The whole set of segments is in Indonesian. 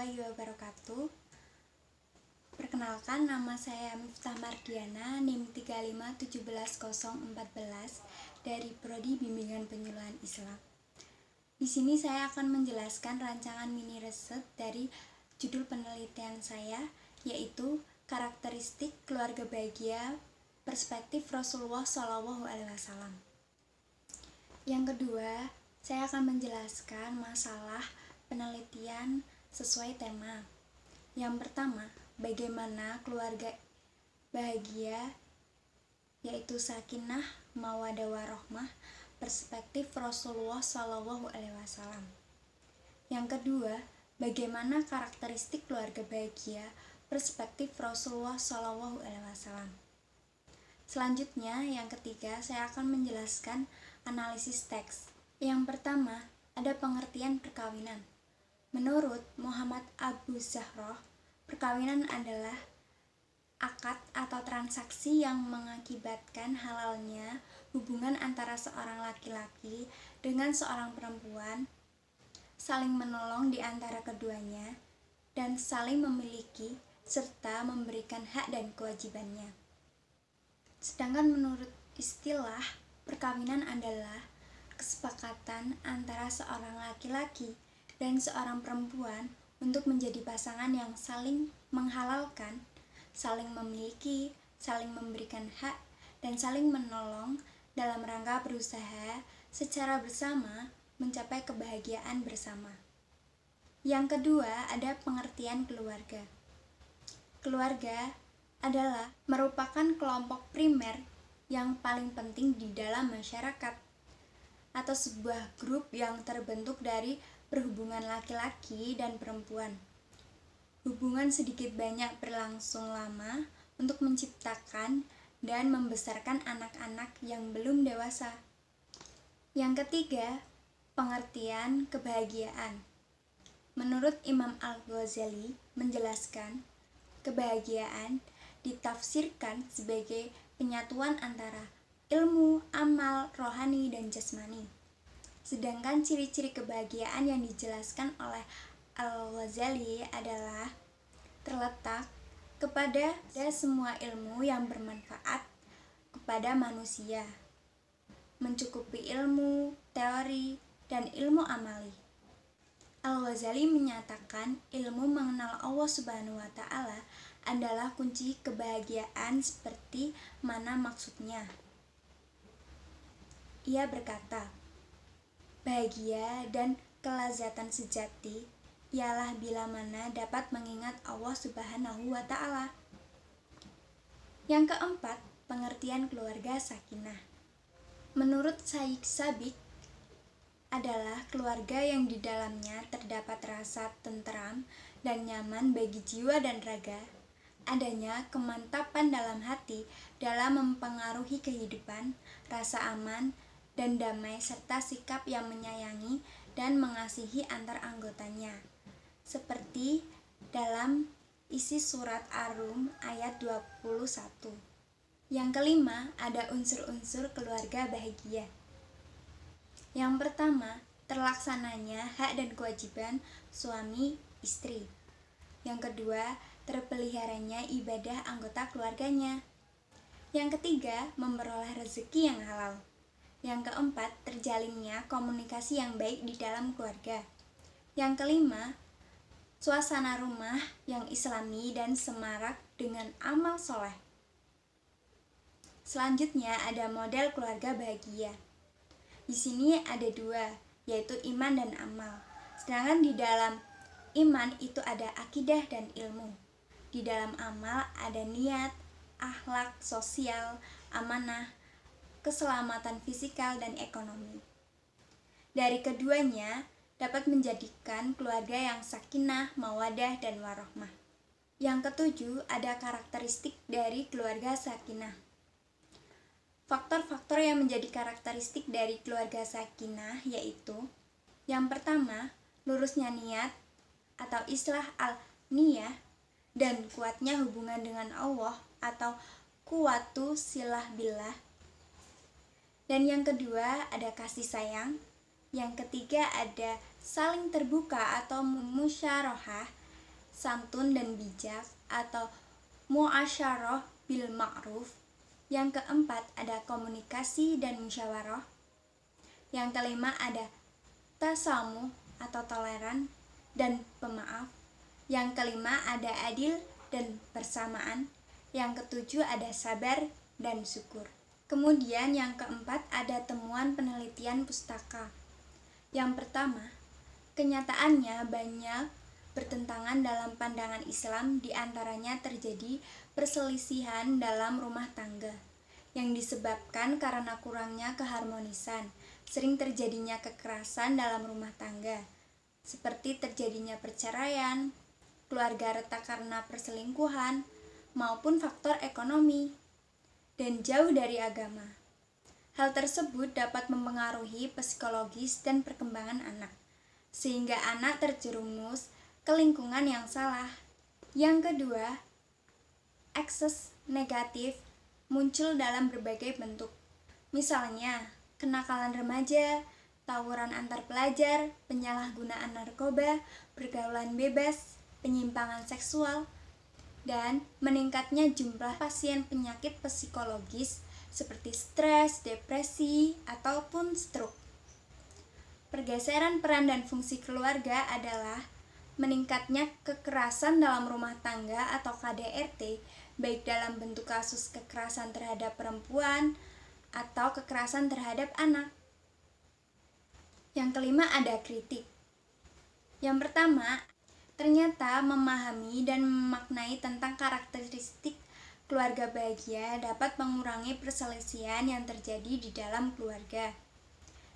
warahmatullahi wabarakatuh. Perkenalkan, nama saya Miftah Mardiana, NIM 3517014 dari Prodi Bimbingan Penyuluhan Islam. Di sini saya akan menjelaskan rancangan mini riset dari judul penelitian saya, yaitu karakteristik keluarga bahagia perspektif Rasulullah SAW. Yang kedua, saya akan menjelaskan masalah penelitian sesuai tema. Yang pertama, bagaimana keluarga bahagia, yaitu sakinah, mawaddah warahmah, perspektif Rasulullah SAW. Yang kedua, bagaimana karakteristik keluarga bahagia, perspektif Rasulullah SAW. Selanjutnya, yang ketiga, saya akan menjelaskan analisis teks. Yang pertama, ada pengertian perkawinan. Menurut Muhammad Abu Zahroh, perkawinan adalah akad atau transaksi yang mengakibatkan halalnya hubungan antara seorang laki-laki dengan seorang perempuan, saling menolong di antara keduanya, dan saling memiliki serta memberikan hak dan kewajibannya. Sedangkan menurut istilah, perkawinan adalah kesepakatan antara seorang laki-laki dan seorang perempuan untuk menjadi pasangan yang saling menghalalkan, saling memiliki, saling memberikan hak, dan saling menolong dalam rangka berusaha secara bersama mencapai kebahagiaan bersama. Yang kedua, ada pengertian keluarga. Keluarga adalah merupakan kelompok primer yang paling penting di dalam masyarakat, atau sebuah grup yang terbentuk dari perhubungan laki-laki dan perempuan. Hubungan sedikit banyak berlangsung lama untuk menciptakan dan membesarkan anak-anak yang belum dewasa. Yang ketiga, pengertian kebahagiaan. Menurut Imam Al-Ghazali menjelaskan, kebahagiaan ditafsirkan sebagai penyatuan antara ilmu, amal, rohani, dan jasmani. Sedangkan ciri-ciri kebahagiaan yang dijelaskan oleh Al-Ghazali adalah terletak kepada semua ilmu yang bermanfaat kepada manusia, mencukupi ilmu, teori, dan ilmu amali. Al-Ghazali menyatakan ilmu mengenal Allah Subhanahu wa Ta'ala adalah kunci kebahagiaan. Seperti mana maksudnya? Ia berkata, bahagia dan kelazatan sejati ialah bila mana dapat mengingat Allah Subhanahu wa Ta'ala. Yang keempat, pengertian keluarga sakinah. Menurut Syekh Sabiq, adalah keluarga yang di dalamnya terdapat rasa tentram dan nyaman bagi jiwa dan raga, adanya kemantapan dalam hati dalam mempengaruhi kehidupan, rasa aman dan damai, serta sikap yang menyayangi dan mengasihi antar anggotanya, seperti dalam isi surat Ar-Rum ayat 21. Yang kelima, ada unsur-unsur keluarga bahagia. Yang pertama, terlaksananya hak dan kewajiban suami istri. Yang kedua, terpeliharanya ibadah anggota keluarganya. Yang ketiga, memperoleh rezeki yang halal. Yang keempat, terjalinnya komunikasi yang baik di dalam keluarga. Yang kelima, suasana rumah yang islami dan semarak dengan amal soleh. Selanjutnya ada model keluarga bahagia. Di sini ada dua, yaitu iman dan amal. Sedangkan di dalam iman itu ada akidah dan ilmu. Di dalam amal ada niat, akhlak, sosial, amanah, keselamatan fisikal dan ekonomi. Dari keduanya dapat menjadikan keluarga yang sakinah, mawaddah, dan warahmah. Yang ketujuh, ada karakteristik dari keluarga sakinah. Faktor-faktor yang menjadi karakteristik dari keluarga sakinah yaitu: yang pertama, lurusnya niat atau islah al-niyah dan kuatnya hubungan dengan Allah atau kuwatu silah billah. Dan yang kedua, ada kasih sayang. Yang ketiga, ada saling terbuka atau musyarohah. santun dan bijak atau muasyarah bil ma'ruf. Yang keempat ada komunikasi dan musyawarah. Yang kelima ada tasamuh atau toleran dan pemaaf. Yang kelima ada adil dan bersamaan. Yang ketujuh ada sabar dan syukur. Kemudian yang keempat ada temuan penelitian pustaka. Yang pertama, kenyataannya banyak bertentangan dalam pandangan Islam, diantaranya terjadi perselisihan dalam rumah tangga yang disebabkan karena kurangnya keharmonisan. Sering terjadinya kekerasan dalam rumah tangga, seperti terjadinya perceraian, keluarga retak karena perselingkuhan, maupun faktor ekonomi, dan jauh dari agama. Hal tersebut dapat mempengaruhi psikologis dan perkembangan anak, sehingga anak terjerumus ke lingkungan yang salah. Yang kedua, ekses negatif muncul dalam berbagai bentuk. Misalnya, kenakalan remaja, tawuran antar pelajar, penyalahgunaan narkoba, pergaulan bebas, penyimpangan seksual, dan meningkatnya jumlah pasien penyakit psikologis seperti stres, depresi, ataupun stroke. Pergeseran peran dan fungsi keluarga adalah meningkatnya kekerasan dalam rumah tangga atau KDRT, baik dalam bentuk kasus kekerasan terhadap perempuan atau kekerasan terhadap anak. Yang kelima ada kritik. Yang pertama, ternyata memahami dan memaknai tentang karakteristik keluarga bahagia dapat mengurangi perselisihan yang terjadi di dalam keluarga.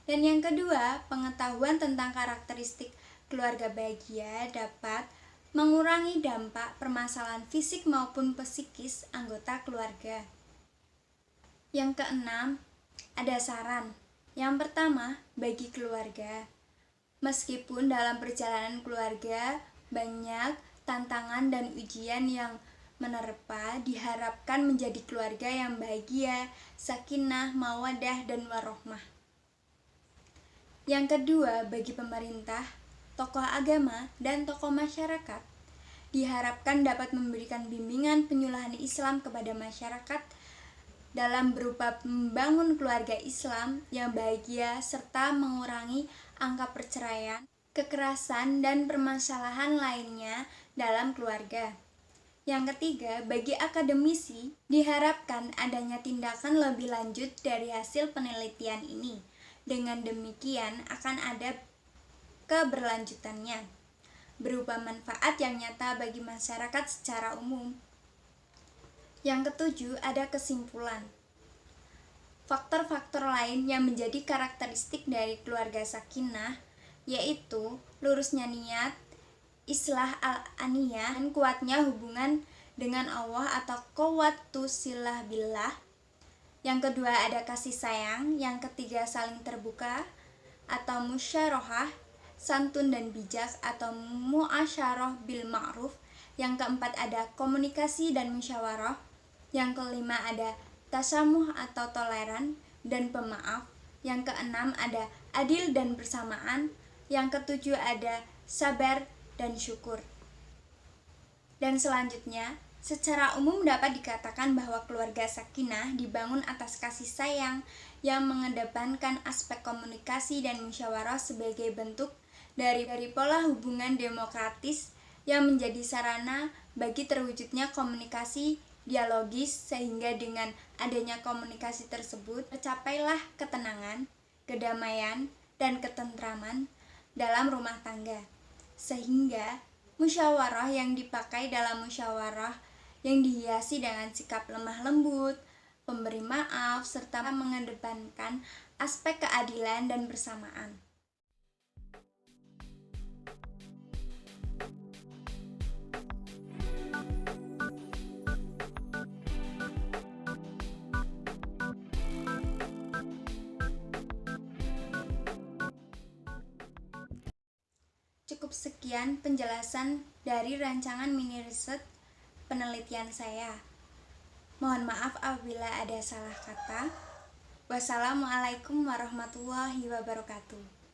Dan yang kedua, pengetahuan tentang karakteristik keluarga bahagia dapat mengurangi dampak permasalahan fisik maupun psikis anggota keluarga. Yang keenam, ada saran. Yang pertama, bagi keluarga. Meskipun dalam perjalanan keluarga banyak tantangan dan ujian yang menerpa, diharapkan menjadi keluarga yang bahagia, sakinah, mawaddah, dan warohmah. Yang kedua, bagi pemerintah, tokoh agama, dan tokoh masyarakat, diharapkan dapat memberikan bimbingan penyuluhan Islam kepada masyarakat dalam berupa membangun keluarga Islam yang bahagia serta mengurangi angka perceraian, kekerasan, dan permasalahan lainnya dalam keluarga. Yang ketiga, bagi akademisi, diharapkan adanya tindakan lebih lanjut dari hasil penelitian ini. Dengan demikian akan ada keberlanjutannya, berupa manfaat yang nyata bagi masyarakat secara umum. Yang ketujuh, ada kesimpulan. Faktor-faktor lain yang menjadi karakteristik dari keluarga sakinah yaitu lurusnya niat, islah al-aniyah, dan kuatnya hubungan dengan Allah atau quwwatus silah billah. Yang kedua ada kasih sayang, yang ketiga saling terbuka atau musyarohah, santun dan bijak atau muasyarah bil ma'ruf. Yang keempat ada komunikasi dan musyawarah. Yang kelima ada tasamuh atau toleran dan pemaaf. Yang keenam ada adil dan bersamaan. Yang ketujuh ada sabar dan syukur. Dan selanjutnya, secara umum dapat dikatakan bahwa keluarga sakinah dibangun atas kasih sayang yang mengedepankan aspek komunikasi dan musyawarah sebagai bentuk dari pola hubungan demokratis yang menjadi sarana bagi terwujudnya komunikasi dialogis, sehingga dengan adanya komunikasi tersebut tercapailah ketenangan, kedamaian, dan ketentraman dalam rumah tangga. Sehingga musyawarah yang dipakai dalam musyawarah yang dihiasi dengan sikap lemah lembut, pemberi maaf, serta mengedepankan aspek keadilan dan bersamaan. Cukup sekian penjelasan dari rancangan mini riset penelitian saya. Mohon maaf apabila ada salah kata. Wassalamualaikum warahmatullahi wabarakatuh.